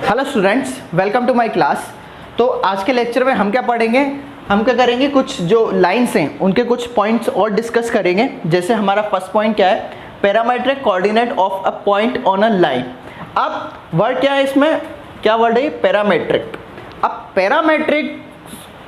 Hello students, welcome to my class. तो आज के लेक्चर में हम क्या पढ़ेंगे, हम क्या करेंगे, कुछ जो लाइंस हैं उनके कुछ पॉइंट्स और डिस्कस करेंगे। जैसे हमारा फर्स्ट पॉइंट क्या है, parametric coordinate of a point on a line. अब वर्ड क्या है इसमें, क्या वर्ड है, पैरामेट्रिक। अब पैरामेट्रिक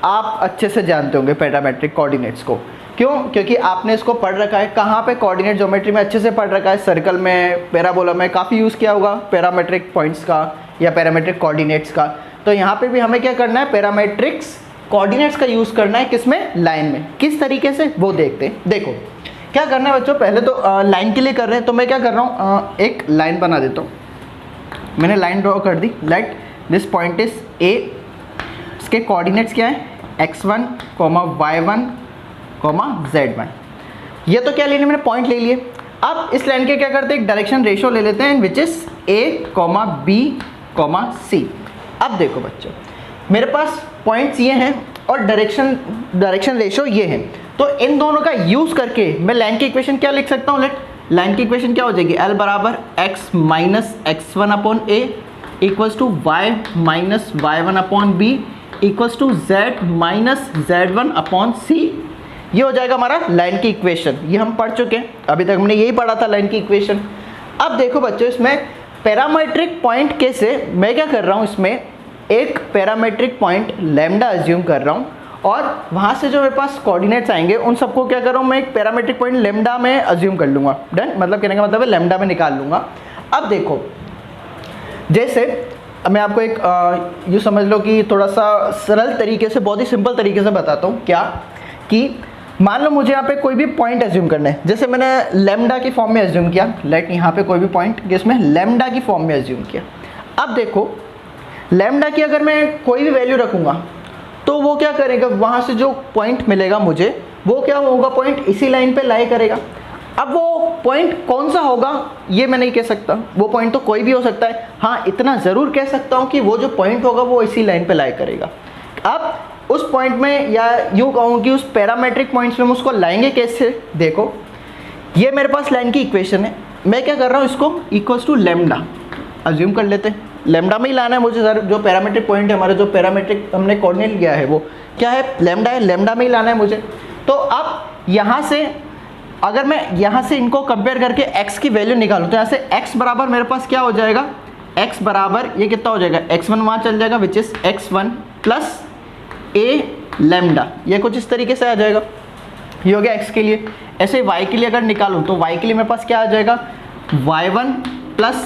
आप अच्छे से जानते होंगे पैरामेट्रिक कोऑर्डिनेट्स को, क्यों? क्योंकि आपने इसको पढ़ रखा है कहाँ पे, कोऑर्डिनेट ज्योमेट्री में अच्छे से पढ़ रखा है, सर्कल में, पैराबोला में काफ़ी यूज़ किया होगा पैरामेट्रिक पॉइंट्स का या पैरामेट्रिक कोऑर्डिनेट्स का। तो यहाँ पे भी हमें क्या करना है, पैरामेट्रिक्स कोऑर्डिनेट्स का यूज़ करना है। किसमें, लाइन में। किस तरीके से वो देखते हैं। देखो क्या करना है बच्चों, पहले तो लाइन के लिए कर रहे हैं, तो मैं क्या कर रहा हूँ, एक लाइन बना देता हूँ। मैंने लाइन ड्रॉ कर दी। Let this point is A, इसके कोऑर्डिनेट्स क्या है, x1, y1, z1। ये तो क्या ले लिया मैंने, पॉइंट ले लिए। अब इस लाइन के क्या करते हैं, एक डायरेक्शन रेशो ले लेते हैं, which is a, b, c। अब देखो बच्चों, मेरे पास पॉइंट्स ये हैं और डायरेक्शन रेशो ये है। तो इन दोनों का यूज करके मैं लाइन की इक्वेशन क्या लिख सकता हूँ, लेट लाइन की इक्वेशन क्या हो जाएगी, l बराबर x minus x1 upon a equals to y minus y1 upon b equals to z minus z1 upon c। ये हो जाएगा हमारा लाइन की इक्वेशन। ये हम पढ़ चुके हैं, अभी तक हमने यही पढ़ा था लाइन की इक्वेशन। अब देखो बच्चों, इसमें पैरामेट्रिक पॉइंट के से मैं क्या कर रहा हूँ, इसमें एक पैरामेट्रिक पॉइंट लैम्डा अज्यूम कर रहा हूँ और वहाँ से जो मेरे पास कोऑर्डिनेट्स आएंगे उन सबको क्या कर रहा हूँ, मैं एक पैरामेट्रिक पॉइंट लैम्डा में अज्यूम कर लूँगा। डन, मतलब कहने का मतलब है लैम्डा में निकाल लूँगा। अब देखो, जैसे मैं आपको एक यूँ समझ लो कि थोड़ा सा सरल तरीके से, बहुत ही सिंपल तरीके से बताता हूँ। क्या कि मान लो मुझे यहाँ पे कोई भी पॉइंट एज्यूम करना है, जैसे मैंने लैम्डा की फॉर्म में एज्यूम किया। लेट यहाँ पे कोई भी पॉइंट जिसमें लैम्डा की फॉर्म में एज्यूम किया। अब देखो लैम्डा की अगर मैं कोई भी वैल्यू रखूँगा तो वो क्या करेगा, वहाँ से जो पॉइंट मिलेगा मुझे, वो क्या होगा, पॉइंट इसी लाइन पे लाई करेगा। अब वो पॉइंट कौन सा होगा ये मैं नहीं कह सकता, वो पॉइंट तो कोई भी हो सकता है। हाँ, इतना ज़रूर कह सकता हूँ कि वो जो पॉइंट होगा वो इसी लाइन पे लाई करेगा। अब उस पॉइंट में, या यूँ कहूँ कि उस पैरामेट्रिक पॉइंट्स में हम उसको लाएंगे कैसे, देखो ये मेरे पास लाइन की इक्वेशन है। मैं क्या कर रहा हूँ, इसको इक्वल्स टू लेम्डा अज्यूम कर लेते हैं। लेम्डा में ही लाना है मुझे सर, जो पैरामेट्रिक पॉइंट है हमारे, जो पैरामेट्रिक हमने कोऑर्डिनेट लिया है वो क्या है, लेम्डा है, लेम्डा में ही लाना है मुझे। तो अब यहाँ से अगर मैं यहाँ से इनको कंपेयर करके x की वैल्यू निकालूँ तो यहाँ से x बराबर मेरे पास क्या हो जाएगा, x बराबर ये कितना हो जाएगा, x1 वहाँ चल जाएगा, which is x1 plus a lambda. ये कुछ इस तरीके से आ जाएगा। ये हो गया x के लिए। ऐसे y के लिए अगर निकालूँ तो y के लिए मेरे पास क्या आ जाएगा, y1 प्लस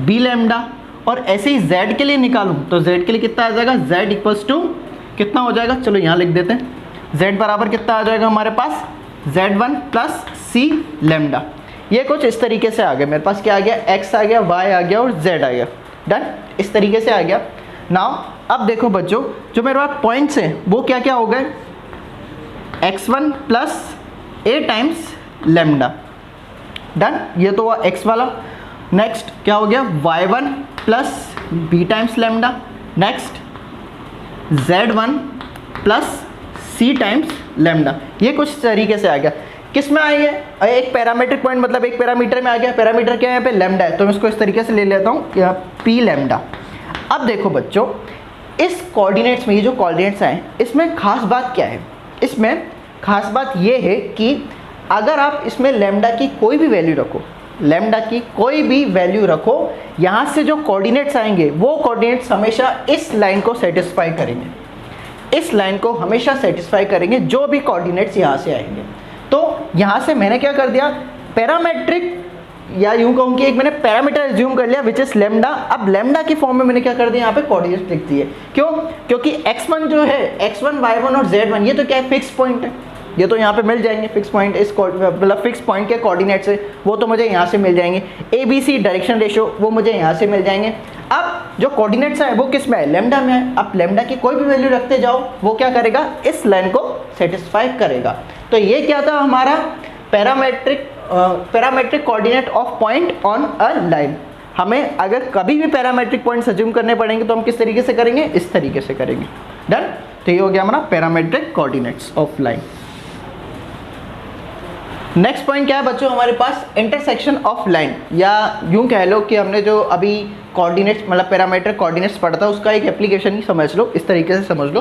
b लेम्डा। और ऐसे ही z के लिए निकालूँ तो z के लिए कितना आ जाएगा, z इक्वल्स टू कितना हो जाएगा, चलो यहाँ लिख देते हैं, z बराबर कितना आ जाएगा हमारे पास, z1 प्लस c लेम्डा। ये कुछ इस तरीके से आ गया मेरे पास, क्या आ गया, x आ गया, y आ गया और z आ गया। डन, इस तरीके से आ गया। नाउ अब देखो बच्चों, जो मेरे पास पॉइंट्स हैं वो क्या क्या हो गए, x1 plus a times lambda. Done, ये तो हुआ x वाला। नेक्स्ट क्या हो गया, y1 plus b times lambda. Next z1 plus c times lambda. ये कुछ तरीके से आ गया। किस में आई है, एक पैरामीट्रिक पॉइंट, मतलब एक पैरामीटर में आ गया। पैरामीटर क्या है, यहाँ पे लेम्डा है, तो मैं इसको इस तरीके से ले लेता हूँ, p लेम्डा। अब देखो बच्चों, इस कोऑर्डिनेट्स में ये जो कोऑर्डिनेट्स आए, इसमें खास बात क्या है, इसमें खास बात ये है कि अगर आप इसमें लेम्डा की कोई भी वैल्यू रखो, लेम्डा की कोई भी वैल्यू रखो, यहाँ से जो कोऑर्डिनेट्स आएंगे वो कोऑर्डिनेट्स हमेशा इस लाइन को सेटिस्फाई करेंगे, इस लाइन को हमेशा सेटिस्फाई करेंगे, जो भी कोऑर्डिनेट्स यहाँ से आएंगे। तो यहाँ से मैंने क्या कर दिया, पैरामेट्रिक, या यूँ कहूँ कि एक मैंने पैरामीटर एज्यूम कर लिया, विच इज लेम्डा। अब लेम्डा की फॉर्म में मैंने क्या कर दिया, यहाँ पे कोऑर्डिनेट्स लिख दिए। क्यों? क्योंकि x1 जो है, x1, y1 और z1, ये तो क्या है, फिक्स पॉइंट है, ये तो यहाँ पे मिल जाएंगे। फिक्स पॉइंट, इस मतलब फिक्स पॉइंट के कोऑर्डिनेट्स है, वो तो मुझे यहाँ से मिल जाएंगे। ABC डायरेक्शन रेशो वो मुझे यहाँ से मिल जाएंगे। अब जो कोऑर्डिनेट्स है वो किस में है, लेम्डा में है। अब लेम्डा की कोई भी वैल्यू रखते जाओ, वो क्या करेगा, इस लाइन को सेटिस्फाई करेगा। तो ये क्या था हमारा parametric coordinate of point on a line. हमें अगर कभी भी पैरामेट्रिक पॉइंट्स अज्यूम करने पड़ेंगे तो हम किस तरीके से करेंगे, इस तरीके से करेंगे। डन, तो ये हो गया हमारा parametric coordinates of line. Next point क्या है बच्चों हमारे पास, इंटरसेक्शन ऑफ लाइन, या यूं कह लो कि हमने जो अभी कोऑर्डिनेट्स मतलब पैरामीट्रिक कोऑर्डिनेट्स पढ़ा था उसका एक एप्लीकेशन ही समझ लो, इस तरीके से समझ लो।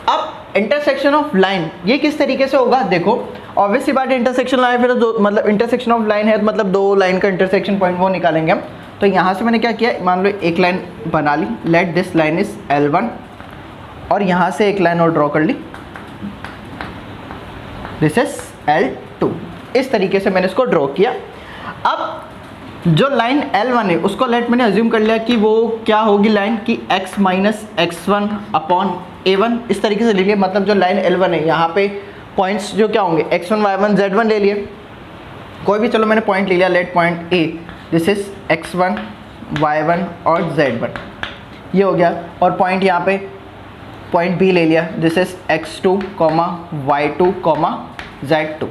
अब इंटरसेक्शन ऑफ लाइन ये किस तरीके से होगा, देखो ऑब्वियसली बात है इंटरसेक्शन लाइन फिर दो मतलब इंटरसेक्शन ऑफ लाइन है मतलब दो लाइन का इंटरसेक्शन पॉइंट वो निकालेंगे हम। तो यहाँ से मैंने क्या किया, मान लो एक लाइन बना ली, let this line is L1 और यहाँ से एक लाइन और ड्रॉ कर ली, दिस इज L2। इस तरीके से मैंने इसको ड्रॉ किया। अब जो लाइन L1 है उसको लेट मैंने अज्यूम कर लिया कि वो क्या होगी लाइन की x minus x1 upon a1, इस तरीके से ले लिया। मतलब जो लाइन L1 है यहाँ पे पॉइंट्स जो क्या होंगे x1 y1 z1 ले लिए, कोई भी चलो मैंने पॉइंट ले लिया, let point A, this is x1 y1 और z1 ये हो गया, और पॉइंट यहाँ पे पॉइंट B ले लिया, this is x2 y2 z2,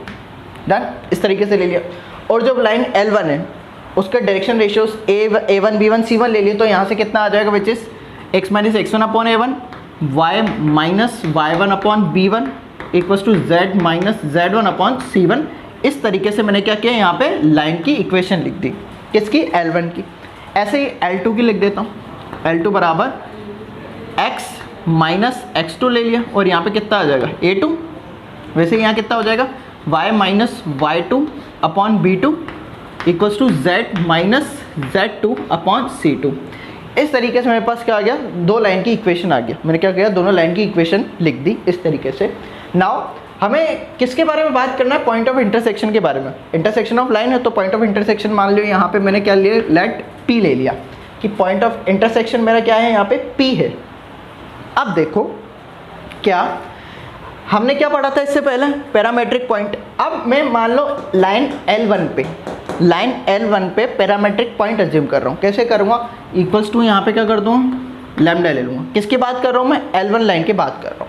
done, इस तरीके से ले लिया। और जो लाइन L1 है उसके direction ratios A1 B1 C1 ले लिए, तो यहाँ से कितना आ जाएगा which is x minus x1 upon A1 y minus y1 upon B1 equals to z minus z1 upon C1। इस तरीके से मैंने क्या किया, यहाँ पे लाइन की इक्वेशन लिख दी, किसकी, L1 की। ऐसे ही L2 की लिख देता हूँ, L2 बराबर x माइनस x2 ले लिया और यहाँ पे कितना आ जाएगा A2, वैसे यहाँ कितना हो जाएगा y minus y2 upon B2 equals to z minus z2 upon C2। इस तरीके से मेरे पास क्या आ गया, दो लाइन की इक्वेशन आ गया। मैंने क्या किया, दोनों लाइन की इक्वेशन लिख दी इस तरीके से। नाउ हमें किसके बारे में बात करना है, पॉइंट ऑफ इंटरसेक्शन के बारे में। इंटरसेक्शन ऑफ लाइन है तो पॉइंट ऑफ इंटरसेक्शन मान लो यहाँ पे मैंने क्या लिया, लेट P ले लिया कि पॉइंट ऑफ इंटरसेक्शन मेरा क्या है, यहाँ पे P है। अब देखो क्या हमने क्या पढ़ा था इससे पहले, पैरामेट्रिक पॉइंट। अब मैं मान लो लाइन L1 पे पैरामेट्रिक पॉइंट अज्यूम कर रहा हूँ। कैसे करूँगा, इक्वल्स टू यहाँ पे क्या कर दूँ, लैम्डा ले लूँगा। किसकी बात कर रहा हूँ मैं, L1 लाइन की बात कर रहा हूँ।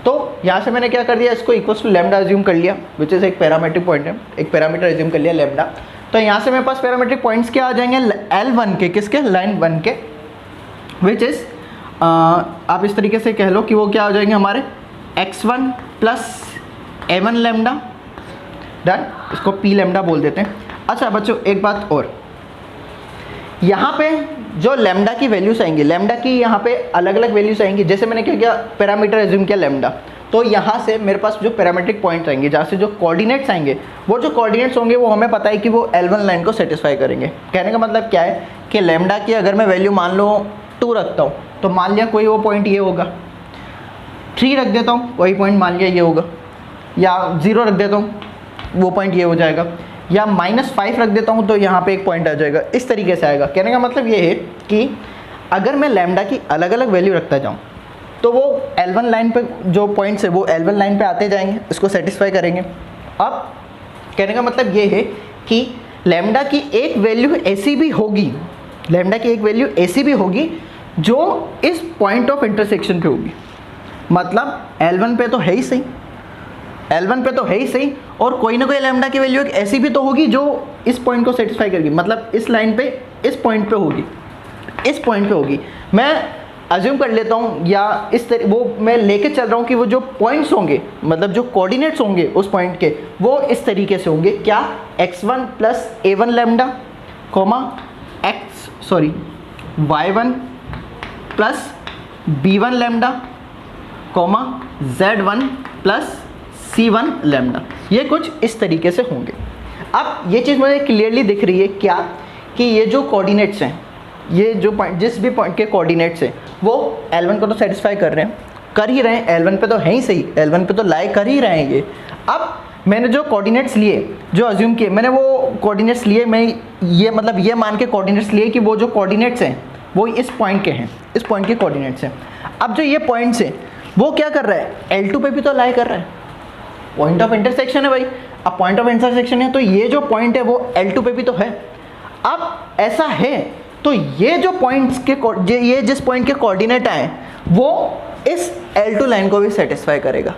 तो यहाँ से मैंने क्या कर दिया, इसको इक्वल्स टू लैम्डा अज्यूम कर लिया, विच इज़ एक पैरामेट्रिक पॉइंट है, एक पैरामीटर अज्यूम कर लिया लैम्डा। तो यहाँ से मेरे पास पैरामेट्रिक पॉइंट्स क्या आ जाएंगे, L1 के, किसके, लाइन 1 के, विच इज़ आप इस तरीके से कह लो कि वो क्या आ जाएंगे हमारे x1 plus a1 lambda, done, इसको p लैम्डा बोल देते हैं। अच्छा बच्चों एक बात और, यहाँ पे जो लैम्डा की वैल्यूज आएंगी, लैम्डा की यहाँ पे अलग अलग वैल्यूज आएंगी। जैसे मैंने क्या किया, पैरामीटर एज्यूम किया लैम्डा, तो यहाँ से मेरे पास जो पैरामीट्रिक पॉइंट्स आएंगे, जहाँ से जो कोऑर्डिनेट्स आएंगे, वो जो कोऑर्डिनेट्स होंगे वो हमें पता है कि वो L1 लाइन को सेटिस्फाई करेंगे। कहने का मतलब क्या है कि लैम्डा की अगर मैं वैल्यू मान लो 2 रखता हूँ, तो मान लिया कोई वो पॉइंट ये होगा, 3 रख देता हूँ वही पॉइंट मान लिया ये होगा, या 0 रख देता हूँ वो पॉइंट ये हो जाएगा, या -5 रख देता हूँ तो यहाँ पे एक पॉइंट आ जाएगा। इस तरीके से आएगा। कहने का मतलब ये है कि अगर मैं लैम्डा की अलग अलग वैल्यू रखता जाऊँ तो वो L1 लाइन पे जो पॉइंट्स है वो L1 लाइन पे आते जाएंगे, इसको सेटिस्फाई करेंगे। अब कहने का मतलब ये है कि लैम्डा की एक वैल्यू ऐसी भी होगी, लैम्डा की एक वैल्यू ऐसी भी होगी जो इस पॉइंट ऑफ इंटरसेक्शन पे होगी। मतलब L1 पे तो है ही सही, L1 पे तो है ही सही, और कोई ना कोई लैम्डा की वैल्यू एक ऐसी भी तो होगी जो इस पॉइंट को सेटिस्फाई करेगी। मतलब इस लाइन पे इस पॉइंट पे होगी, इस पॉइंट पे होगी। मैं अज्यूम कर लेता हूँ, या इस वो मैं लेके चल रहा हूँ कि वो जो पॉइंट्स होंगे, मतलब जो कोऑर्डिनेट्स होंगे उस पॉइंट के, वो इस तरीके से होंगे। क्या, x1 plus a1 lambda comma y1 plus b1 lambda comma z1 plus c1 lambda, ये कुछ इस तरीके से होंगे। अब ये चीज़ मुझे क्लियरली दिख रही है क्या, कि ये जो कोऑर्डिनेट्स हैं, ये जो पॉइंट, जिस भी पॉइंट के कोऑर्डिनेट्स हैं वो L1 को तो सेटिस्फाई कर रहे हैं, कर ही रहे हैं, L1 पे तो है ही सही, L1 पे तो लाई कर ही रहे हैं ये। अब मैंने जो कोऑर्डिनेट्स लिए, जो अज्यूम किए, मैंने वो कोऑर्डिनेट्स लिए, मैं ये मतलब ये मान के कोऑर्डिनेट्स लिए कि वो जो कोऑर्डिनेट्स हैं वो इस पॉइंट के हैं, इस पॉइंट के कोऑर्डिनेट्स हैं। अब जो ये पॉइंट्स हैं वो क्या कर रहा है, L2 पे भी तो लाई कर रहा है, पॉइंट ऑफ इंटरसेक्शन है भाई। अब पॉइंट ऑफ इंटरसेक्शन है तो ये जो पॉइंट है वो L2 पे भी तो है। अब ऐसा है तो ये जो पॉइंट्स के ये जिस पॉइंट के कोऑर्डिनेट आए वो इस L2 लाइन को भी सेटिस्फाई करेगा।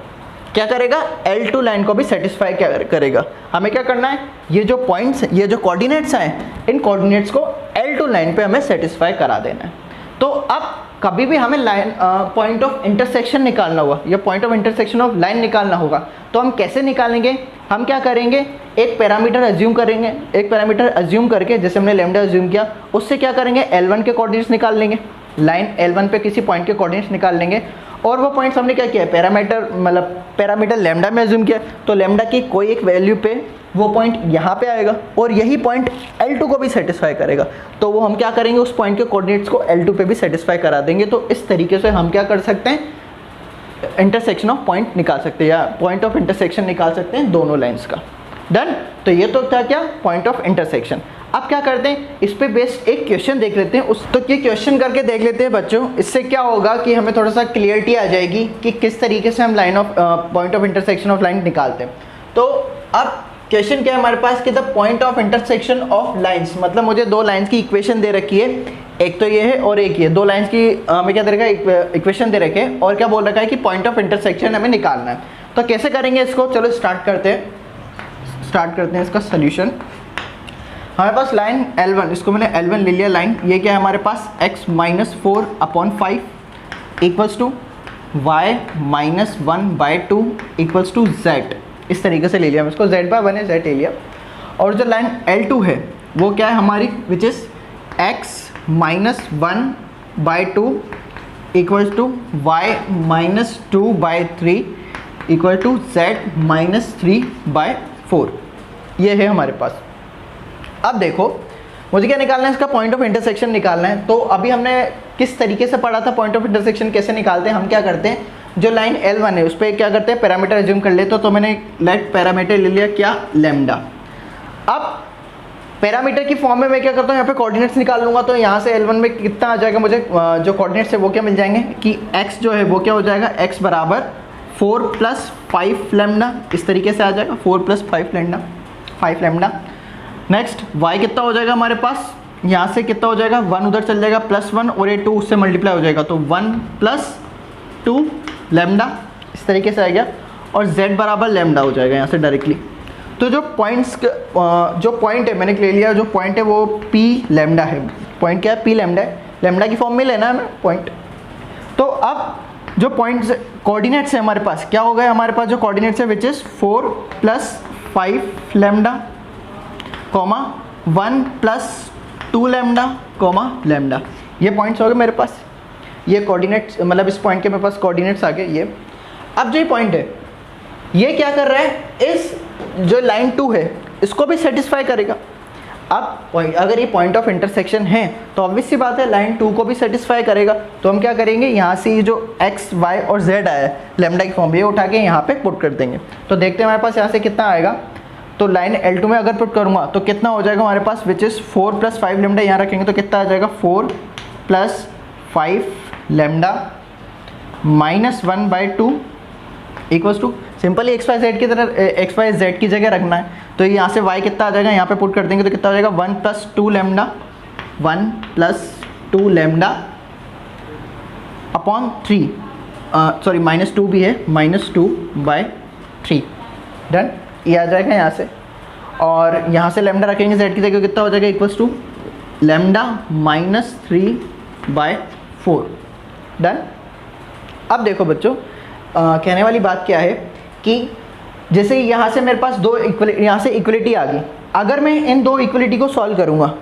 क्या करेगा, L2 लाइन को भी सेटिस्फाई करेगा। हमें क्या करना है, ये जो पॉइंट्स, ये जो कोऑर्डिनेट्स आए, इन कोऑर्डिनेट्स को L2 लाइन पे हमें सेटिस्फाई करा देना है। तो अब कभी भी हमें लाइन पॉइंट ऑफ इंटरसेक्शन निकालना हुआ या point of intersection of line निकालना होगा, तो हम कैसे निकालेंगे? हम क्या करेंगे, एक पैरामीटर अज्यूम करेंगे, एक पैरामीटर अज्यूम करके जैसे हमने लैम्डा अज्यूम किया, उससे क्या करेंगे, L1 के कोऑर्डिनेट्स निकाल लेंगे, लाइन L1 पे किसी पॉइंट के कोऑर्डिनेट्स निकाल लेंगे, और वो पॉइंट्स हमने क्या किया, पैरामीटर लैम्डा में अज्यूम किया, तो लैम्डा की कोई एक वैल्यू पे वो पॉइंट यहाँ पे आएगा और यही पॉइंट L2 को भी सेटिस्फाई करेगा, तो वो हम क्या करेंगे, उस पॉइंट के कोऑर्डिनेट्स को L2 पे भी सेटिस्फाई करा देंगे। तो इस तरीके से हम क्या कर सकते हैं, इंटरसेक्शन ऑफ पॉइंट निकाल सकते हैं या पॉइंट ऑफ इंटरसेक्शन निकाल सकते हैं दोनों लाइंस का। डन। तो ये तो था क्या, पॉइंट ऑफ इंटरसेक्शन। अब क्या करते हैं, इस पे बेस्ड एक क्वेश्चन देख लेते हैं, उस तो ये क्वेश्चन करके देख लेते हैं बच्चों। इससे क्या होगा कि हमें थोड़ा सा क्लियरिटी आ जाएगी कि किस तरीके से हम line of point of intersection of line निकालते हैं। तो अब क्वेश्चन क्या है हमारे पास कि the point of intersection of lines, मतलब मुझे दो लाइंस की इक्वेशन दे रखी है, एक तो ये है और एक ये, दो लाइंस की हमें क्या दे रखा है, इक्वेशन दे रखे हैं, और क्या बोल रखा है कि पॉइंट ऑफ इंटरसेक्शन हमें निकालना है। तो कैसे करेंगे इसको, चलो स्टार्ट करते हैं इसका सोल्यूशन। हमारे पास लाइन L1, इसको मैंने L1 ले लिया लाइन, ये क्या है हमारे पास x-4/5 equals to y-1/2 equals to z, इस तरीके से ले लिया, मैं इसको z/1 है z ले लिया। और जो लाइन L2 है वो क्या है हमारी, which is x-1/2 equals to y-2/3 equal to z-3/4, ये है हमारे पास। अब देखो मुझे क्या निकालना है, इसका पॉइंट ऑफ इंटरसेक्शन निकालना है। तो अभी हमने किस तरीके से पढ़ा था पॉइंट ऑफ इंटरसेक्शन कैसे निकालते हैं, हम क्या करते हैं, जो लाइन L1 है उस पर क्या करते हैं, पैरामीटर एज्यूम कर लेते, तो मैंने लेट पैरामीटर ले लिया क्या, लैम्डा। अब पैरामीटर की फॉर्म में मैं क्या करता हूँ, यहाँ पे कोऑर्डिनेट्स निकाल लूँगा, तो यहाँ से L1 में कितना आ जाएगा, मुझे जो कोऑर्डिनेट्स है वो क्या मिल जाएंगे कि x जो है वो क्या हो जाएगा, x बराबर 4 + 5 लैम्डा, इस तरीके से आ जाएगा 4 + 5 लैम्डा। नेक्स्ट y कितना हो जाएगा हमारे पास, यहाँ से कितना हो जाएगा, 1 उधर चल जाएगा +1 और ये 2 उससे मल्टीप्लाई हो जाएगा, तो 1 + 2 लैम्डा, इस तरीके से आ गया, और z बराबर लैम्डा हो जाएगा यहाँ से डायरेक्टली। तो जो पॉइंट है मैंने ले लिया, जो पॉइंट है वो p लैम्डा है, पॉइंट क्या है, p लैम्डा है, लैम्डा की फॉर्म में लेना है हमें पॉइंट। तो अब जो पॉइंट्स कोऑर्डिनेट्स है हमारे पास क्या हो गए, हमारे पास जो कोऑर्डिनेट्स है which is 4 + 5 lambda, 1 + 2 lambda, lambda, ये पॉइंट्स हो गए मेरे पास, ये कोऑर्डिनेट्स, मतलब इस पॉइंट के मेरे पास कोऑर्डिनेट्स आ गए ये। अब जो ये पॉइंट है ये क्या कर रहा है, इस जो लाइन 2 है इसको भी सेटिस्फाई करेगा। अब अगर ये पॉइंट ऑफ इंटरसेक्शन है तो ऑब्वियस सी बात है लाइन 2 को भी सेटिस्फाई करेगा, तो हम क्या करेंगे, यहाँ से ये जो x, y और z आया है लैम्डा की फॉर्म, ये उठा के यहाँ पे पुट कर देंगे। तो देखते हैं हमारे पास यहाँ से कितना आएगा, तो लाइन L2 में अगर पुट करूँगा तो कितना हो जाएगा हमारे पास, विच इज़ 4 + 5 लैम्डा, यहाँ रखेंगे तो कितना आ जाएगा, 4 + 5 lambda -1/2 equals to, simply x, y, z की तरह x, y, z की जगह रखना है, तो यहाँ से y कितना आ जाएगा, यहाँ पे पुट कर देंगे तो कितना हो जाएगा, 1 + 2 लैम्डा, 1 + 2 लैम्डा अपॉन 3, सॉरी -2 भी है, -2/3। डन, ये आ जाएगा यहाँ से, और यहाँ से लैम्डा रखेंगे z की जगह, कितना हो जाएगा, इक्वल्स टू लैम्डा -3/4। डन। अब देखो बच्चों, कहने वाली बात क्या है कि जैसे यहाँ से मेरे पास यहाँ से इक्वलिटी आ गई, अगर मैं इन दो इक्वलिटी को सॉल्व करूँगा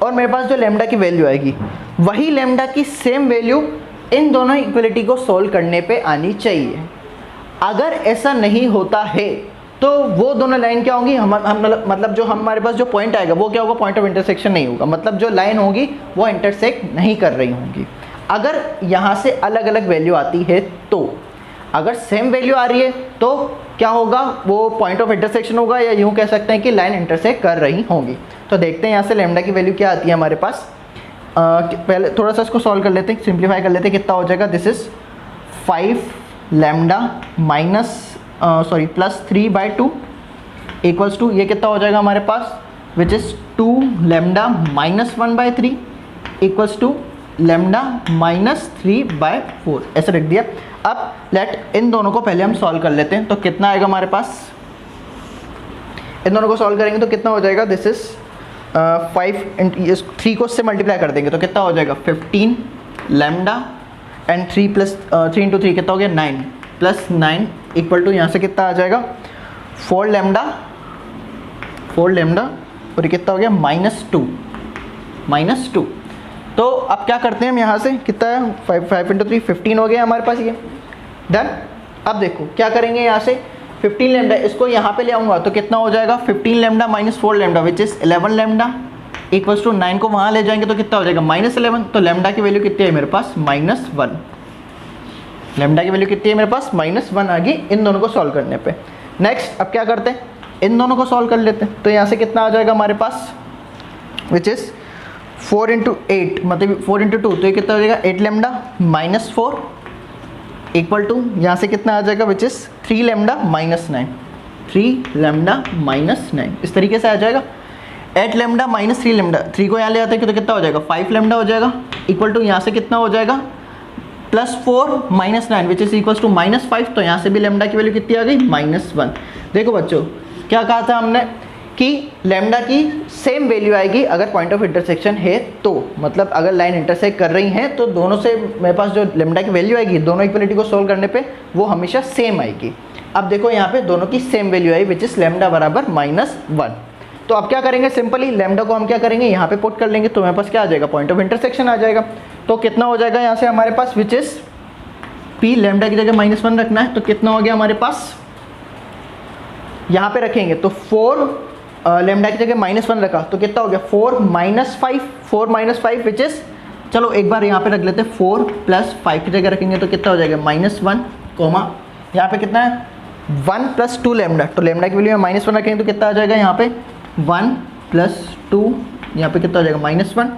और मेरे पास जो लैम्डा की वैल्यू आएगी वही लैम्डा की सेम वैल्यू इन दोनों इक्वलिटी को सॉल्व करने पे आनी चाहिए। अगर ऐसा नहीं होता है तो वो दोनों लाइन क्या होंगी, मतलब जो हमारे पास जो पॉइंट आएगा वो क्या होगा, पॉइंट ऑफ इंटरसेक्शन नहीं होगा, मतलब जो लाइन होगी वो इंटरसेक्ट नहीं कर रही होंगी। अगर यहाँ से अलग अलग वैल्यू आती है, तो अगर सेम वैल्यू आ रही है तो क्या होगा, वो पॉइंट ऑफ इंटरसेक्शन होगा, या यूँ कह सकते हैं कि लाइन इंटरसेक्ट कर रही होंगी। तो देखते हैं यहाँ से लैम्डा की वैल्यू क्या आती है हमारे पास। पहले थोड़ा सा इसको सॉल्व कर लेते हैं, सिंप्लीफाई कर लेते हैं, कितना हो जाएगा, this is 5 lambda +3/2 equals to, ये कितना हो जाएगा हमारे पास, which is 2 lambda -1/3 equals to lambda -3/4, ऐसे रख दिया। अब लेट इन दोनों को पहले हम सॉल्व कर लेते हैं, तो कितना आएगा हमारे पास, इन दोनों को सॉल्व करेंगे तो कितना हो जाएगा, दिस इज 5 3 को इससे मल्टीप्लाई कर देंगे तो कितना हो जाएगा, 15 लेमडा एंड 3 प्लस 3 इंटू 3 कितना हो गया 9 प्लस 9 इक्वल टू यहाँ से कितना आ जाएगा 4 लेमडा और ये कितना हो गया -2 तो अब क्या करते हैं हम यहाँ से कितना है 5 इंटू 3 15 हो गया हमारे पास ये डन। अब देखो क्या करेंगे यहाँ से 15 लेमडा इसको यहाँ पे ले आऊँगा तो कितना हो जाएगा 15 lambda minus 4 lambda which is 11 lambda equals to 9 को वहाँ ले जाएंगे तो कितना हो जाएगा -11 तो लेमडा की वैल्यू कितनी है मेरे पास -1 लेमडा की वैल्यू कितनी है मेरे पास -1 आ गई इन दोनों को सॉल्व करने पे। नेक्स्ट अब क्या करते हैं इन दोनों को सॉल्व कर लेते हैं तो यहाँ से कितना आ जाएगा हमारे पास विच इज़ 4 इंटू 8 मतलब 4 इंटू 2 तो ये कितना हो जाएगा 8 लेमडा -4 इक्वल टू यहाँ से कितना आ जाएगा विच इज़ 3 लेमडा -9 इस तरीके से आ जाएगा 8 लेमडा -3 लेमडा 3 को यहाँ ले आते हैं तो कितना हो जाएगा 5 लेमडा हो जाएगा इक्वल टू यहाँ से कितना हो जाएगा +4 -9 विच इज़ इक्वल्स टू -5 तो यहाँ से भी लेमडा की वैल्यू कितनी आ गई -1। देखो बच्चों क्या कहा था हमने कि लेमडा की सेम वैल्यू आएगी अगर पॉइंट ऑफ इंटरसेक्शन है तो मतलब अगर लाइन इंटरसेक्ट कर रही हैं तो दोनों से मेरे पास जो लेमडा की वैल्यू आएगी दोनों इक्वलिटी को सोल्व करने पे वो हमेशा सेम आएगी। अब देखो यहाँ पे दोनों की same value I which is lambda बराबर -1 तो अब क्या करेंगे सिंपली लेमडा को हम क्या करेंगे यहाँ पे पुट कर लेंगे तो मेरे पास क्या आ जाएगा पॉइंट ऑफ इंटरसेक्शन आ जाएगा। तो कितना हो जाएगा यहाँ से हमारे पास विच इज़ पी लेमडा की जगह -1 रखना है तो कितना हो गया हमारे पास यहाँ पे रखेंगे तो 4 लेमडा की जगह -1 रखा तो कितना हो गया 4 -5 विच इज़ चलो एक बार यहाँ पे रख लेते हैं 4 + 5 की जगह रखेंगे तो कितना हो जाएगा -1 कोमा यहाँ पे कितना है 1 + 2 लेमडा तो लेमडा की वैल्यू में -1 रखेंगे तो कितना आ जाएगा यहाँ पे 1 + 2 यहाँ पे कितना हो जाएगा -1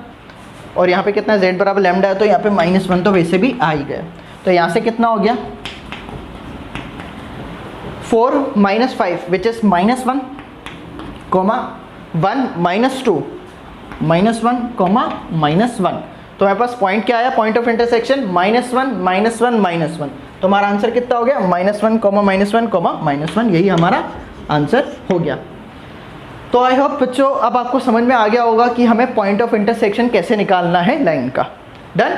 और यहाँ पे कितना z बराबर लेमडा है तो यहाँ पे -1 तो वैसे भी आ ही गया तो यहाँ से कितना हो गया 4 - 5 विच इज़ -1 कोमा 1 - 2 -1 कोमा -1 तो हमारे पास पॉइंट क्या आया पॉइंट ऑफ इंटरसेक्शन -1 तो हमारा आंसर कितना हो गया -1 कोमा -1 यही हमारा आंसर हो गया। तो आई होप बच्चों अब आपको समझ में आ गया होगा कि हमें पॉइंट ऑफ इंटरसेक्शन कैसे निकालना है लाइन का। डन।